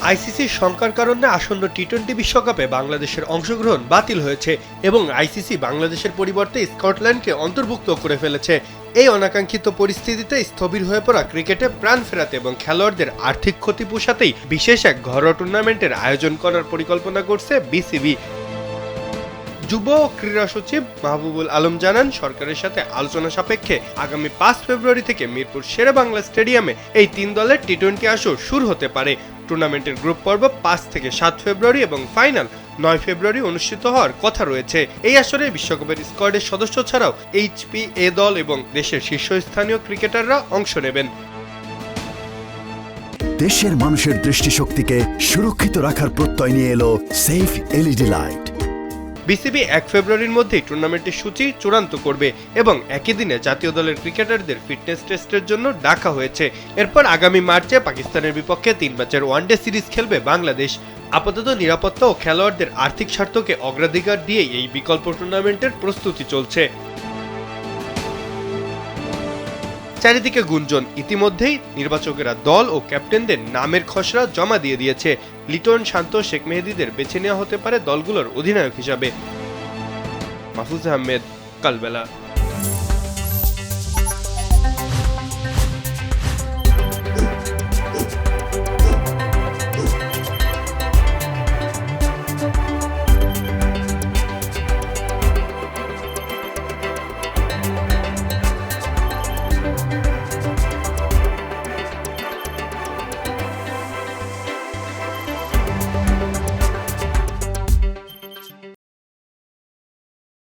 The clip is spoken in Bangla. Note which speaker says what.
Speaker 1: আইসিসির শঙ্কার কারণে আসন্ন টি-20 বিশ্বকাপে বাংলাদেশের অংশগ্রহণ বাতিল হয়েছে এবং আইসিসি বাংলাদেশের পরিবর্তে স্কটল্যান্ডকে অন্তর্ভুক্ত করে ফেলেছে। এই অনাকাঙ্ক্ষিত পরিস্থিতিতে স্থবির হয়ে পড়া ক্রিকেটে প্রাণ ফেরাতে এবং খেলোয়াড়দের আর্থিক ক্ষতি পোষাতেই বিশেষ এক ঘরোয়া টুর্নামেন্টের আয়োজন করার পরিকল্পনা করছে বিসিবি। যুব ও ক্রীড়া সচিব মাহবুবুল আলম জানান, সরকারের সাথে আলোচনা সাপেক্ষে আগামী 5 ফেব্রুয়ারি থেকে মিরপুর শেরেবাংলা স্টেডিয়ামে এই 3 দলের টি-20 আসর শুরু হতে পারে। টুর্নামেন্টের গ্রুপ পর্ব 5 থেকে 7 ফেব্রুয়ারি এবং ফাইনাল 9 ফেব্রুয়ারি অনুষ্ঠিত হওয়ার কথা রয়েছে। এই আসরে বিশ্বকাপের স্কোয়াডের সদস্য ছাড়াও এইচপিএ দল এবং দেশের শীর্ষস্থানীয় ক্রিকেটাররা অংশ নেবেন।
Speaker 2: দেশের মানুষের দৃষ্টিশক্তিকে সুরক্ষিত রাখার প্রত্যয় নিয়ে এলো সেফ এলইডি লাইট।
Speaker 1: বিসিবি 1 ফেব্রুয়ারির মধ্যেই টুর্নামেন্টের সূচি চূড়ান্ত করবে এবং একই দিনে জাতীয় দলের ক্রিকেটারদের ফিটনেস টেস্টের জন্য ডাকা হয়েছে। এরপর আগামী মার্চে পাকিস্তানের বিপক্ষে 3 ম্যাচের ওয়ানডে সিরিজ খেলবে বাংলাদেশ। আপাতত নিরাপত্তা ও খেলোয়াড়দের আর্থিক স্বার্থকে অগ্রাধিকার দিয়ে এই বিকল্প টুর্নামেন্টের প্রস্তুতি চলছে। চারিদিকে গুঞ্জন, ইতিমধ্যেই নির্বাচকেরা দল ও ক্যাপ্টেনদের নামের খসড়া জমা দিয়ে দিয়েছে। লিটন, শান্ত, শেখ মেহেদীদের বেছে নেওয়া হতে পারে দলগুলোর অধিনায়ক হিসাবে। মাহফুজ আহমেদ, কালবেলা।